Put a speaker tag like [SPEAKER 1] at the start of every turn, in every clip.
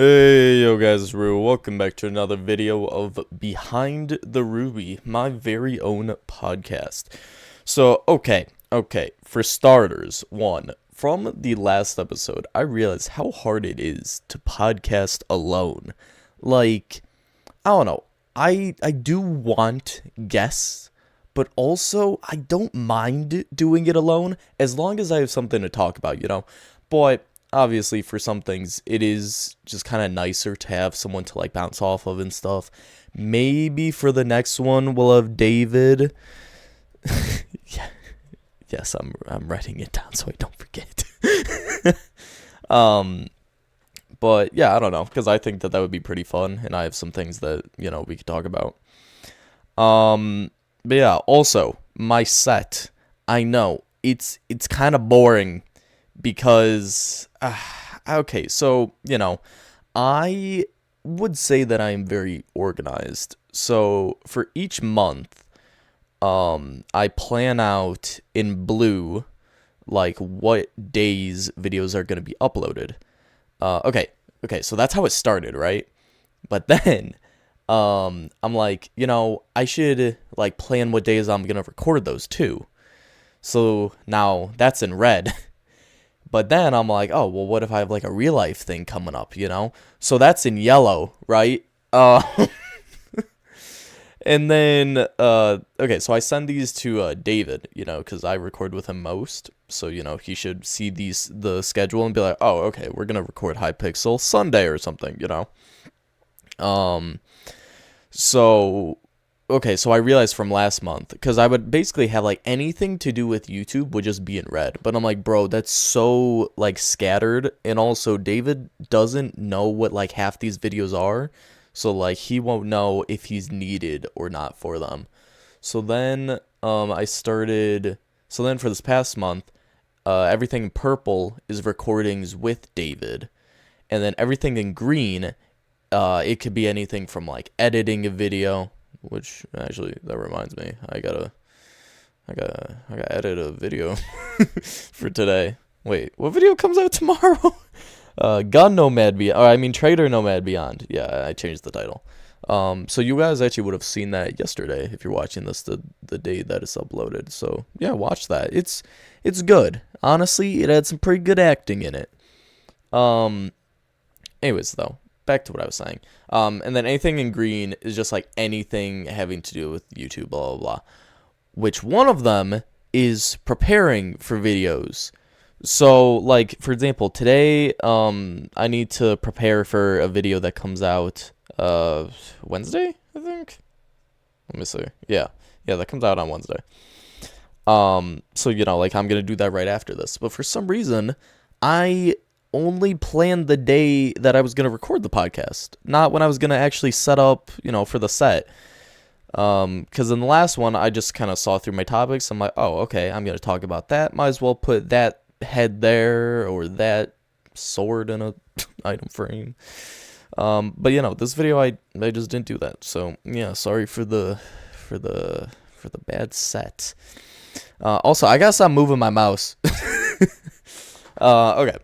[SPEAKER 1] Hey yo guys, it's Rue. Welcome back to another video of Behind the Ruby, my very own podcast. So, okay, for starters, from the last episode, I realized how hard it is to podcast alone. Like, I don't know, I do want guests, but also I don't mind doing it alone as long as I have something to talk about. But obviously for some things it is just kind of nicer to have someone to like bounce off of and stuff. Maybe for the next one we'll have David. Yeah, yes, I'm writing it down so I don't forget. um but yeah, I don't know, because I think that would be pretty fun, and I have some things that we could talk about. But yeah, also my set, I know it's kind of boring because okay, so I would say that I am very organized. So for each month, I plan out in blue like what days videos are going to be uploaded. Okay, so that's how it started, right? But then I'm like, I should like plan what days I'm going to record those too. So now that's in red. But then I'm like, oh, well, what if I have like a real life thing coming up, So that's in yellow, right? And then, okay, so I send these to David, because I record with him most. So, he should see the schedule and be like, oh, okay, we're going to record Hypixel Sunday or something, So, okay, so I realized from last month, because I would basically have like anything to do with YouTube would just be in red. But I'm like, bro, that's so like scattered. And also David doesn't know what like half these videos are. So like he won't know if he's needed or not for them. So then so then for this past month, everything in purple is recordings with David. And then everything in green, it could be anything from like editing a video. Which actually, that reminds me, I gotta edit a video for today. Wait, what video comes out tomorrow? Gun Nomad Beyond, or I mean Trader Nomad Beyond. Yeah, I changed the title. So you guys actually would have seen that yesterday if you're watching this the day that it's uploaded. So yeah, watch that. It's good. Honestly, it had some pretty good acting in it. Anyways though, back to what I was saying. And then anything in green is just like anything having to do with YouTube, blah, blah, blah. Which one of them is preparing for videos. So, like, for example, today, I need to prepare for a video that comes out, Wednesday, I think? Let me see. Yeah, that comes out on Wednesday. So, like, I'm gonna do that right after this. But for some reason, I only planned the day that I was going to record the podcast, not when I was going to actually set up, for the set. Because in the last one, I just kind of saw through my topics. I'm like, oh, okay, I'm going to talk about that. Might as well put that head there or that sword in a item frame. But this video, I just didn't do that. So yeah, sorry for the bad set. Also, I gotta stop moving my mouse. Okay.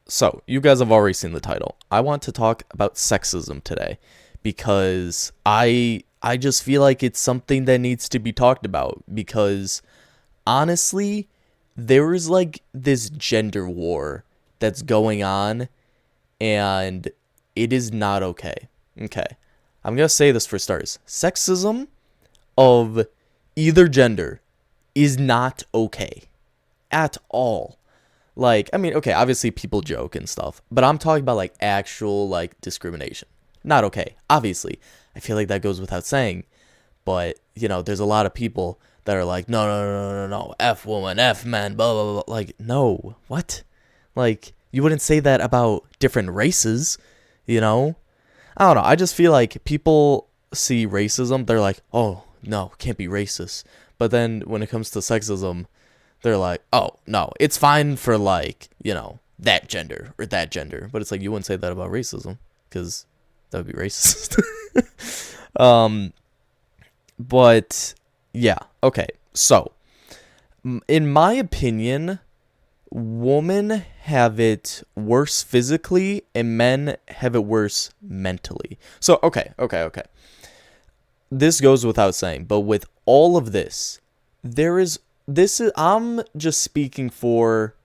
[SPEAKER 1] So, you guys have already seen the title. I want to talk about sexism today because I just feel like it's something that needs to be talked about, because honestly, there is like this gender war that's going on, and it is not okay. Okay. I'm going to say this for starters. Sexism of either gender is not okay at all. Like, I mean, okay, obviously people joke and stuff, but I'm talking about like actual like discrimination. Not okay. Obviously, I feel like that goes without saying, but there's a lot of people that are like, no, F woman, F man, blah, blah, blah. Like, no, what? Like, you wouldn't say that about different races, I don't know. I just feel like people see racism, they're like, oh, no, can't be racist. But then when it comes to sexism, they're like, oh, no, it's fine for, like, that gender or that gender. But it's like, you wouldn't say that about racism, because that would be racist. But, yeah, okay. So, in my opinion, women have it worse physically and men have it worse mentally. So, okay. This goes without saying, but with all of this, I'm just speaking for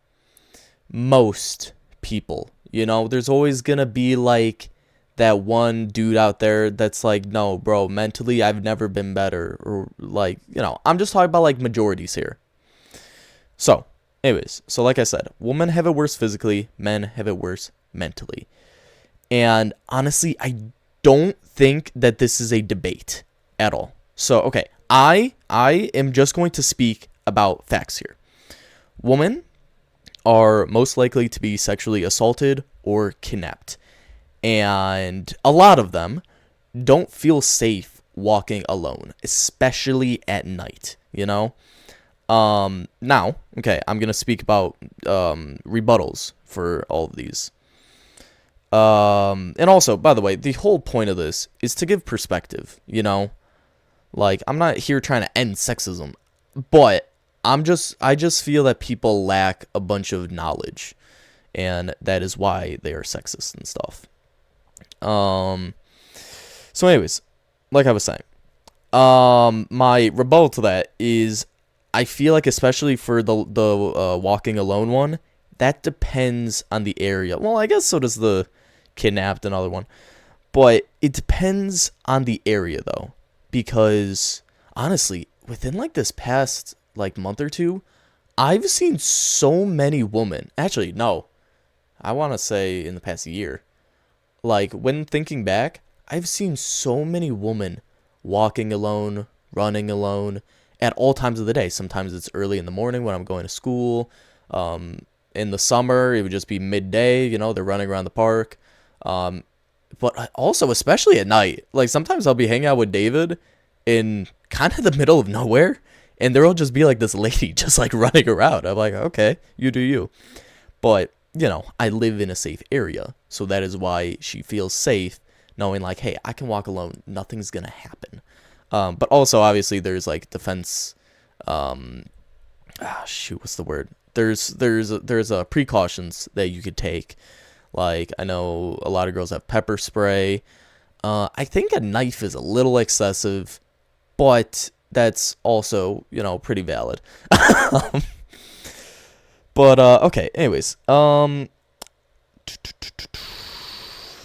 [SPEAKER 1] most people. There's always gonna be like that one dude out there that's like, no, bro, mentally I've never been better. Or like, I'm just talking about like majorities here. So, anyways, so like I said, women have it worse physically, men have it worse mentally. And honestly, I don't think that this is a debate at all. So, okay, I am just going to speak about facts here. Women are most likely to be sexually assaulted or kidnapped. And a lot of them don't feel safe walking alone, especially at night, Now, okay, I'm going to speak about rebuttals for all of these. And also, by the way, the whole point of this is to give perspective, Like, I'm not here trying to end sexism, but I just feel that people lack a bunch of knowledge, and that is why they are sexist and stuff. So anyways, like I was saying, my rebuttal to that is I feel like, especially for the walking alone one, that depends on the area. Well, I guess so does the kidnapped and other one, but it depends on the area though, because honestly, within like this past like month or two, I've seen so many women. Actually, no, I want to say in the past year. Like, when thinking back, I've seen so many women walking alone, running alone, at all times of the day. Sometimes it's early in the morning when I'm going to school. In the summer, it would just be midday, they're running around the park. But also, especially at night, like, sometimes I'll be hanging out with David in kind of the middle of nowhere, and there'll just be, like, this lady just, like, running around. I'm like, okay, you do you. But I live in a safe area, so that is why she feels safe, knowing like, hey, I can walk alone, nothing's gonna happen. But also, obviously, there's like defense. What's the word? There's precautions that you could take. Like, I know a lot of girls have pepper spray. I think a knife is a little excessive, but that's also pretty valid. But okay. Anyways,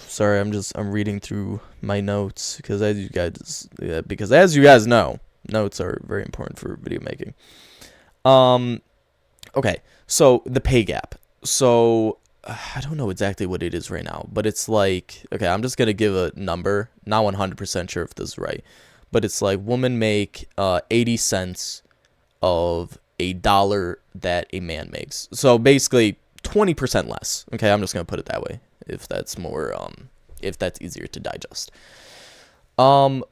[SPEAKER 1] sorry, I'm reading through my notes because as you guys know, notes are very important for video making. Okay. So the pay gap. So I don't know exactly what it is right now, but it's like, okay, I'm just gonna give a number. Not 100% sure if this is right, but it's like women make 80 cents of $1 that a man makes. So basically 20% less. Okay, I'm just gonna put it that way if that's easier to digest. Okay.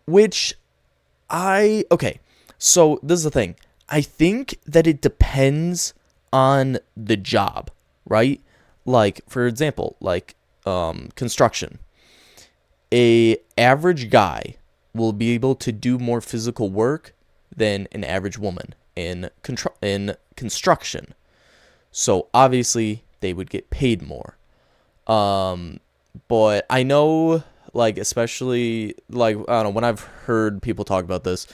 [SPEAKER 1] So this is the thing. I think that it depends on the job, right? Like, for example, like construction. A average guy will be able to do more physical work than an average woman in construction. So obviously they would get paid more. But I know, like, especially like, I don't know, when I've heard people talk about this,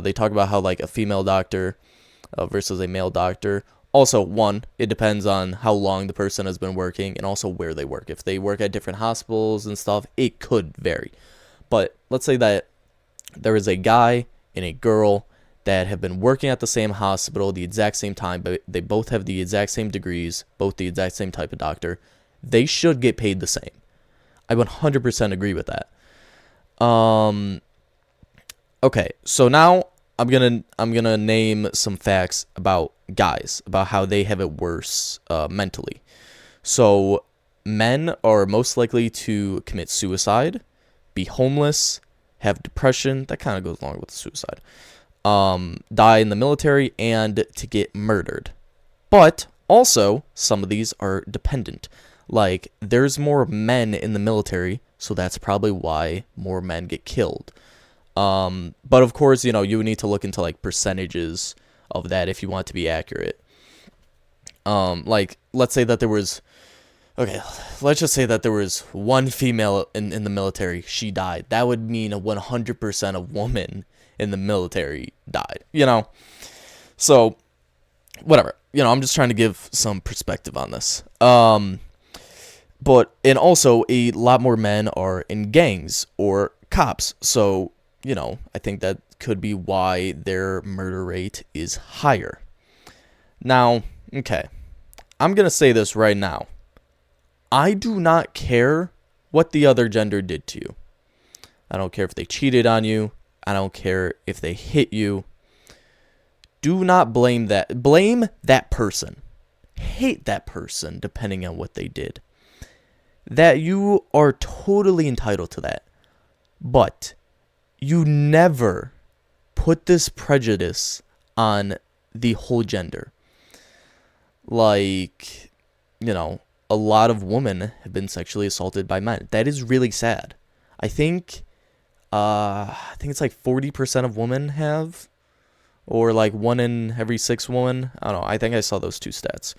[SPEAKER 1] they talk about how like a female doctor versus a male doctor. Also, one, it depends on how long the person has been working and also where they work. If they work at different hospitals and stuff, it could vary. But let's say that there is a guy and a girl that have been working at the same hospital the exact same time, but they both have the exact same degrees, both the exact same type of doctor. They should get paid the same. I 100% agree with that. Okay, so now I'm gonna name some facts about guys, about how they have it worse mentally. So men are most likely to commit suicide, be homeless, have depression. That kind of goes along with suicide. Die in the military, and to get murdered. But also, some of these are dependent. Like, there's more men in the military, so that's probably why more men get killed. But of course, you would need to look into like percentages of that if you want to be accurate. Like, let's say that there was, okay, let's just say that there was one female in the military, she died. That would mean a 100% of women in the military died, you know? So, whatever. You know, I'm just trying to give some perspective on this. But, and also, a lot more men are in gangs or cops. So, you know, I think that could be why their murder rate is higher. Now, okay, I'm going to say this right now. I do not care what the other gender did to you. I don't care if they cheated on you. I don't care if they hit you. Do not blame that. Blame that person. Hate that person depending on what they did. That you are totally entitled to that. But you never put this prejudice on the whole gender. Like, you know, a lot of women have been sexually assaulted by men. That is really sad. I think it's like 40% of women have, or like 1 in every 6 women. I don't know. I think I saw those two stats.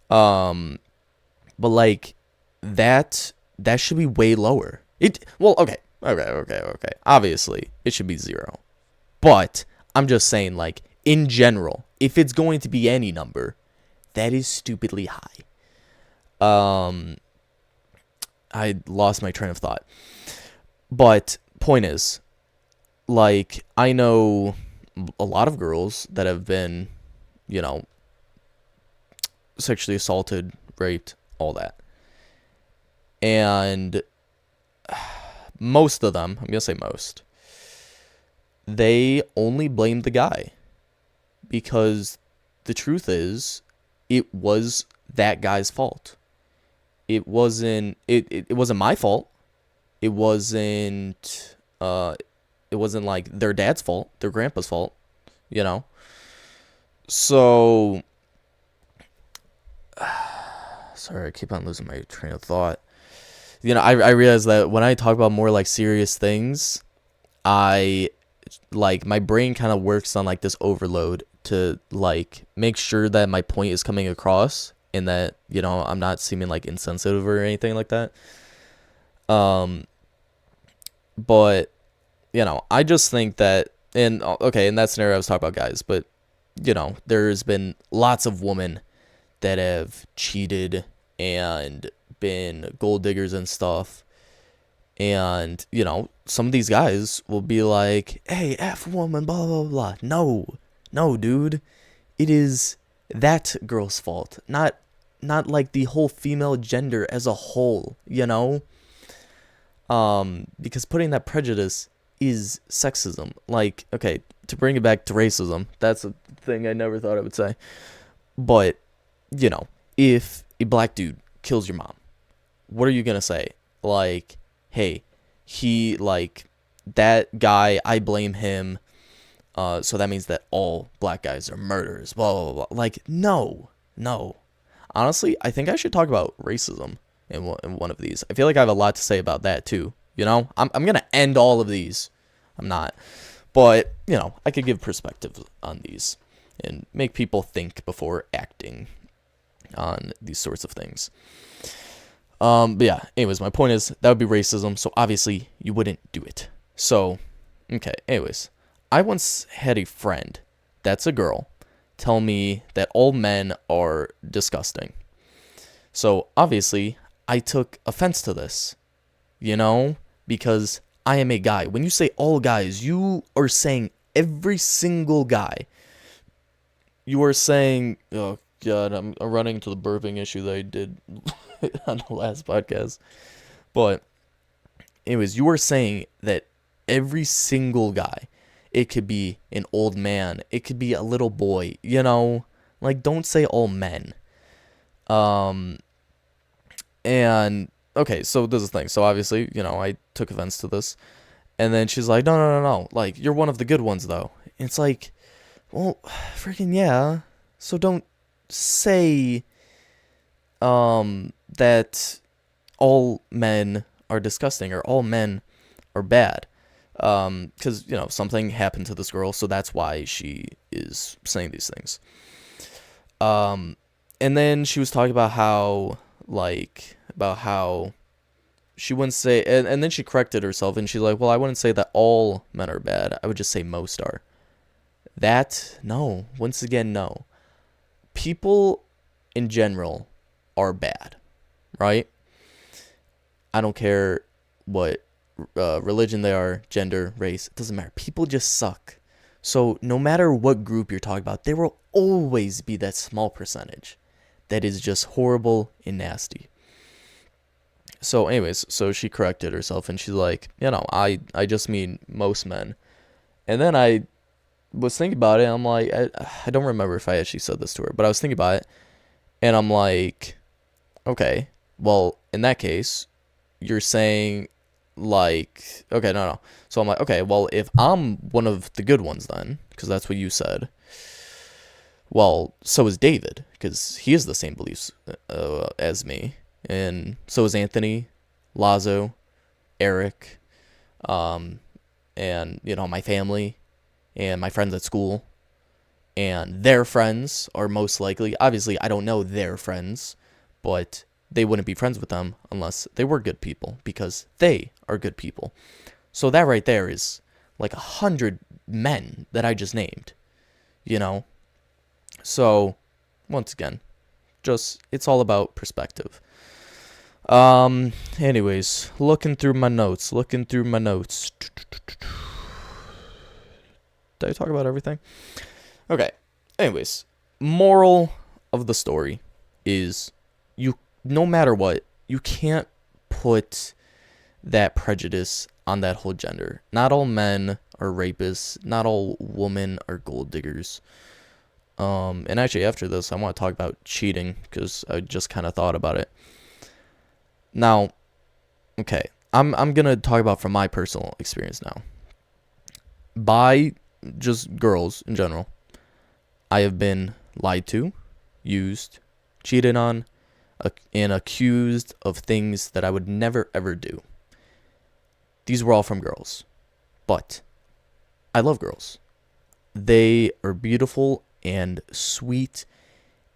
[SPEAKER 1] But like that should be way lower. Okay. Obviously, it should be 0. But I'm just saying, like, in general, if it's going to be any number, that is stupidly high. I lost my train of thought. But point is, like, I know a lot of girls that have been, you know, sexually assaulted, raped, all that. And most of them, I'm going to say most, they only blame the guy. Because the truth is, it was that guy's fault. It wasn't my fault. It wasn't like their dad's fault, their grandpa's fault, you know? So, sorry, I keep on losing my train of thought. You know, I realize that when I talk about more like serious things, my brain kind of works on like this overload to like make sure that my point is coming across and that, you know, I'm not seeming like insensitive or anything like that. But, you know, I just think that, and okay, in that scenario I was talking about guys, but, you know, there's been lots of women that have cheated and been gold diggers and stuff. And, you know, some of these guys will be like, hey, F woman, blah, blah, blah. No, dude. It is that girl's fault. Not like the whole female gender as a whole, you know? Because putting that prejudice is sexism. Like, okay, to bring it back to racism, that's a thing I never thought I would say. But, you know, if a black dude kills your mom, what are you gonna say? Like, hey, he, like, that guy, I blame him, so that means that all black guys are murderers, blah, blah, blah. Like, no. Honestly, I think I should talk about racism in one of these. I feel like I have a lot to say about that, too. You know? I'm going to end all of these. I'm not. But, you know, I could give perspective on these and make people think before acting on these sorts of things. But yeah, anyways, my point is that would be racism, so obviously you wouldn't do it. So, okay, anyways, I once had a friend that's a girl tell me that all men are disgusting. So, obviously, I took offense to this, you know, because I am a guy. When you say all guys, you are saying every single guy. You are saying, oh God, I'm running into the burping issue that I did on the last podcast. But anyways, you are saying that every single guy, it could be an old man, it could be a little boy, you know, like, don't say all men. And okay, so this is the thing. So obviously, you know, I took offense to this. And then she's like, no. Like, you're one of the good ones, though. And it's like, well, freaking yeah. So don't say that all men are disgusting or all men are bad. Because, you know, something happened to this girl, so that's why she is saying these things. And then she was talking about how she wouldn't say, and then she corrected herself and she's like, well, I wouldn't say that all men are bad. I would just say most are. That, no. Once again, no. People in general are bad, right? I don't care what religion they are, gender, race, it doesn't matter. People just suck. So no matter what group you're talking about, there will always be that small percentage that is just horrible and nasty. So anyways, so she corrected herself and she's like, I just mean most men. And then I was thinking about it. I'm like, I don't remember if I actually said this to her, but I was thinking about it and I'm like, okay, well, in that case, you're saying like, okay, no. So I'm like, okay, well, if I'm one of the good ones then, because that's what you said, well, so is David, because he has the same beliefs as me. And so is Anthony, Lazo, Eric, and, my family and my friends at school. And their friends are most likely, obviously, I don't know their friends, but they wouldn't be friends with them unless they were good people, because they are good people. So that right there is like 100 men that I just named, you know? So, once again, just, it's all about perspective. Anyways, looking through my notes. Did I talk about everything? Okay. Anyways, moral of the story is no matter what, you can't put that prejudice on that whole gender. Not all men are rapists. Not all women are gold diggers. And actually after this, I want to talk about cheating because I just kind of thought about it. Now, okay, I'm gonna talk about from my personal experience now. By just girls in general, I have been lied to, used, cheated on, and accused of things that I would never ever do. These were all from girls. But I love girls. They are beautiful and sweet,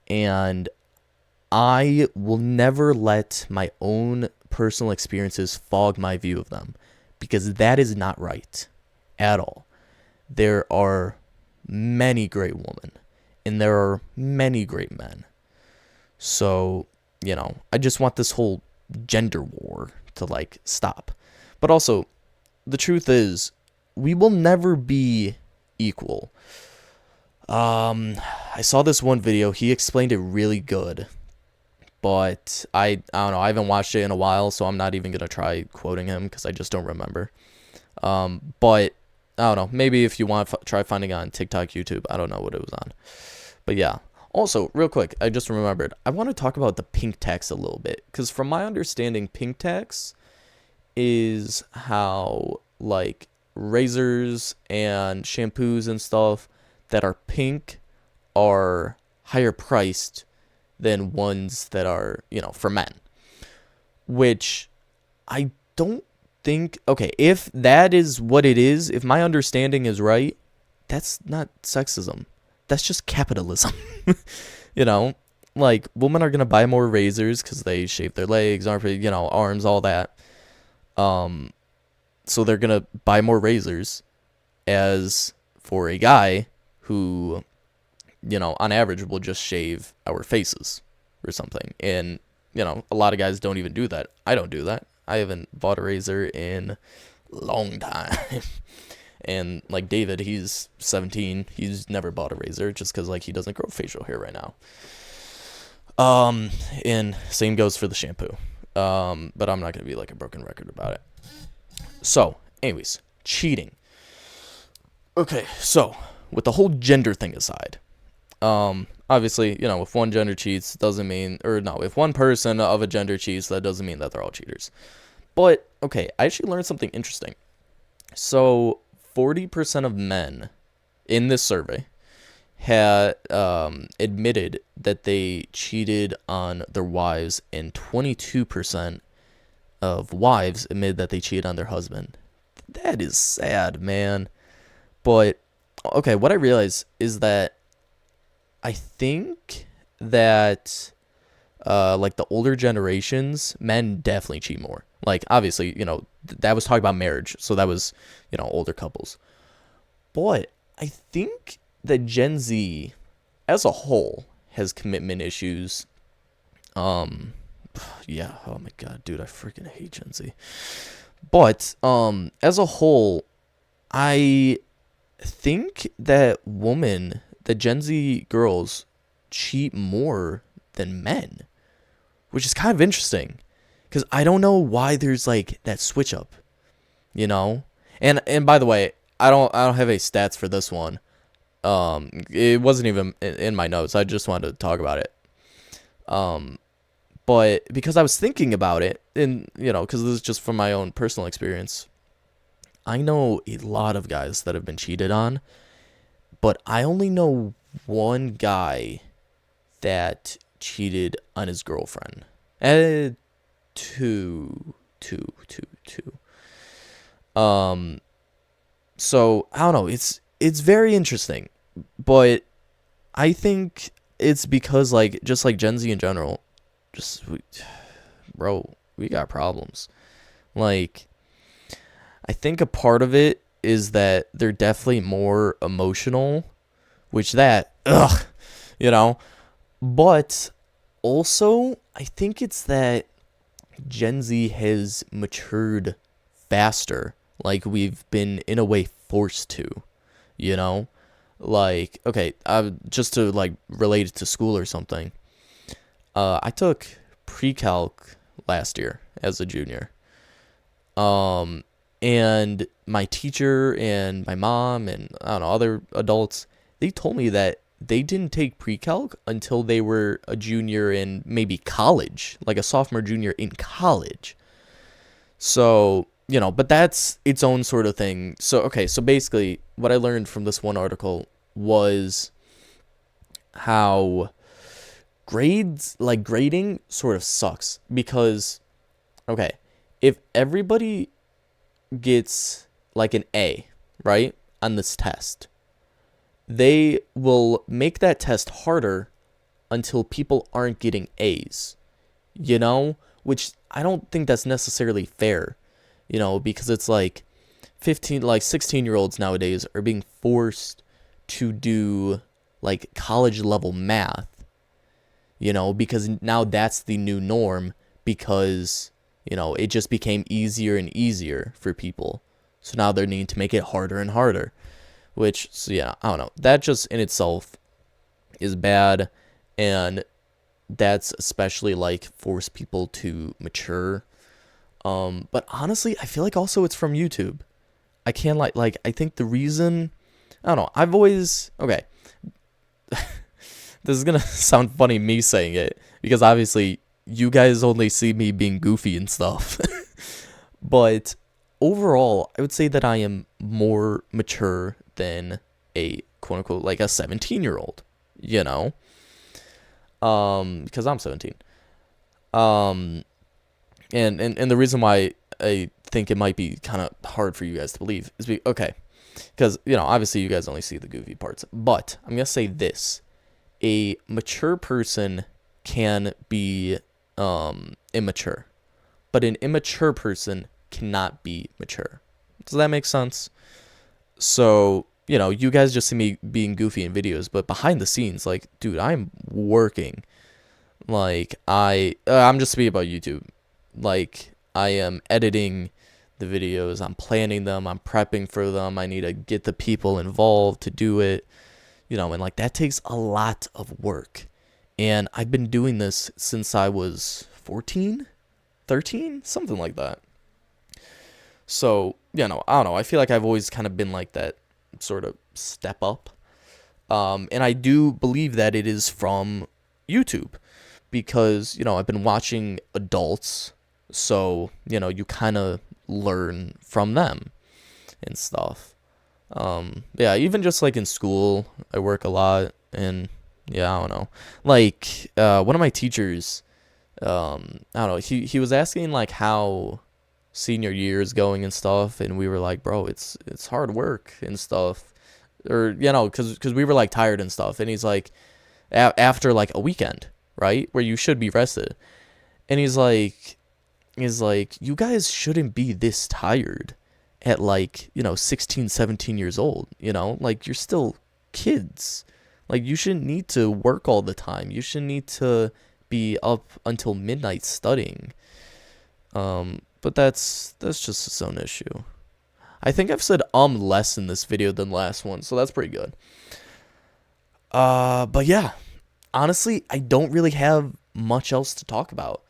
[SPEAKER 1] and I will never let my own personal experiences fog my view of them, because that is not right at all. There are many great women, and there are many great men. So, I just want this whole gender war to stop. But also, the truth is, we will never be equal. I saw this one video. He explained it really good, but I don't know. I haven't watched it in a while, so I'm not even gonna try quoting him because I just don't remember. But I don't know. Maybe if you want to try finding it on TikTok, YouTube. I don't know what it was on, but yeah. Also, real quick, I just remembered. I want to talk about the pink tax a little bit, because from my understanding, pink tax is how razors and shampoos and stuff that are pink are higher priced than ones that are, for men. Which I don't think, okay, if that is what it is, if my understanding is right, that's not sexism. That's just capitalism. Women are going to buy more razors because they shave their legs, arms, all that. So they're going to buy more razors, as for a guy who, on average will just shave our faces or something. And, a lot of guys don't even do that. I don't do that. I haven't bought a razor in a long time. And David, he's 17. He's never bought a razor just because he doesn't grow facial hair right now. And same goes for the shampoo. But I'm not gonna be a broken record about it. So, anyways, cheating. Okay, so with the whole gender thing aside, obviously, if one gender cheats, doesn't mean, or no, if one person of a gender cheats, that doesn't mean that they're all cheaters. But okay, I actually learned something interesting. So 40% of men in this survey had admitted that they cheated on their wives, and 22% of wives admitted that they cheated on their husband. That is sad, man. But okay, what I realized is that I think that like the older generations, men definitely cheat more. Like obviously, that was talking about marriage, so that was, older couples. But I think that Gen Z as a whole has commitment issues. Um yeah, oh my god, dude, I freaking hate Gen Z. But as a whole, I think that the Gen Z girls cheat more than men, which is kind of interesting because I don't know why there's like that switch up, you know. And by the way, I don't have any stats for this one. It wasn't even in my notes. I just wanted to talk about it. Um, but because I was thinking about it, and because this is just from my own personal experience, I know a lot of guys that have been cheated on, but I only know one guy that cheated on his girlfriend. Two, two. Um, so I don't know. It's very interesting, but I think it's because like just like Gen Z in general, bro, we got problems. Like I think a part of it is that they're definitely more emotional, which that you know, but also I think it's that Gen Z has matured faster. Like we've been in a way forced to, you know? Like, okay, just to like relate it to school or something. I took pre-calc last year as a junior. Um and my teacher and my mom and I don't know, other adults, they told me that they didn't take pre-calc until they were a junior in maybe college, like a sophomore junior in college. So, but that's its own sort of thing. So, okay, so basically, what I learned from this one article was how grading sort of sucks because, okay, if everybody gets like an A, right, on this test, they will make that test harder until people aren't getting A's, which I don't think that's necessarily fair, because it's like 16-year-olds nowadays are being forced to do like college level math, because now that's the new norm because, it just became easier and easier for people. So now they're needing to make it harder and harder, which, so yeah, I don't know. That just in itself is bad. And that's especially like force people to mature. But honestly, I feel like also it's from YouTube. I can't like I think the reason, I don't know. I've always, okay. This is gonna sound funny me saying it because obviously you guys only see me being goofy and stuff. But overall, I would say that I am more mature than a quote unquote like a 17-year-old, because I'm 17. Um, and the reason why I think it might be kind of hard for you guys to believe is okay, because obviously you guys only see the goofy parts, but I'm gonna say this: a mature person can be immature, but an immature person cannot be mature. Does that make sense? So, you guys just see me being goofy in videos, but behind the scenes, like, dude, I'm working. Like, I'm just speaking about YouTube. Like, I am editing the videos, I'm planning them, I'm prepping for them. I need to get the people involved to do it, and like that takes a lot of work. And I've been doing this since I was 14, 13, something like that. So, I don't know. I feel like I've always kind of been like that sort of step up. And I do believe that it is from YouTube because, I've been watching adults. So, you kind of learn from them and stuff. Yeah, even just like in school, I work a lot and yeah, I don't know. Like, one of my teachers, I don't know, he was asking like how senior year is going and stuff, and we were like, bro, it's hard work and stuff, or because we were like tired and stuff, and he's like, after like a weekend, right? Where you should be rested. And he's like, you guys shouldn't be this tired at like, 16, 17 years old, like you're still kids. Like you shouldn't need to work all the time. You shouldn't need to be up until midnight studying. But that's just its own issue. I think I've said less in this video than last one, so that's pretty good. But yeah, honestly, I don't really have much else to talk about.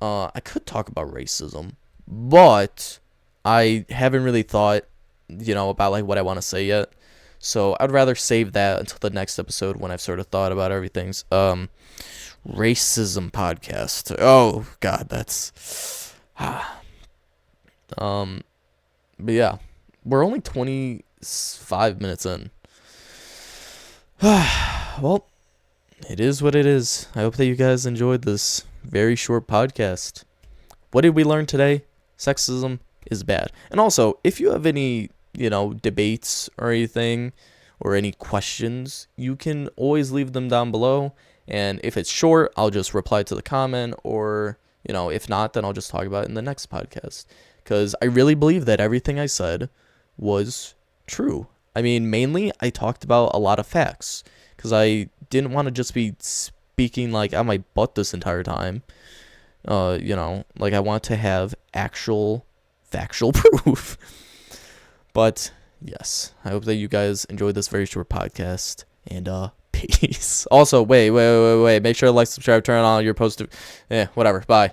[SPEAKER 1] I could talk about racism, but I haven't really thought, about like what I want to say yet. So I'd rather save that until the next episode when I've sort of thought about everything's racism podcast. Oh God, that's but yeah, we're only 25 minutes in. Well, it is what it is. I hope that you guys enjoyed this very short podcast. What did we learn today? Sexism is bad. And also, if you have any, debates or anything, or any questions, you can always leave them down below. And if it's short, I'll just reply to the comment, or, if not, then I'll just talk about it in the next podcast. Because I really believe that everything I said was true. I mean, mainly, I talked about a lot of facts. Because I didn't want to just be speaking, like, out my butt this entire time. Like, I want to have actual factual proof. But, yes, I hope that you guys enjoyed this very short podcast. And, peace. Also, wait. Make sure to like, subscribe, turn on your post. Whatever. Bye.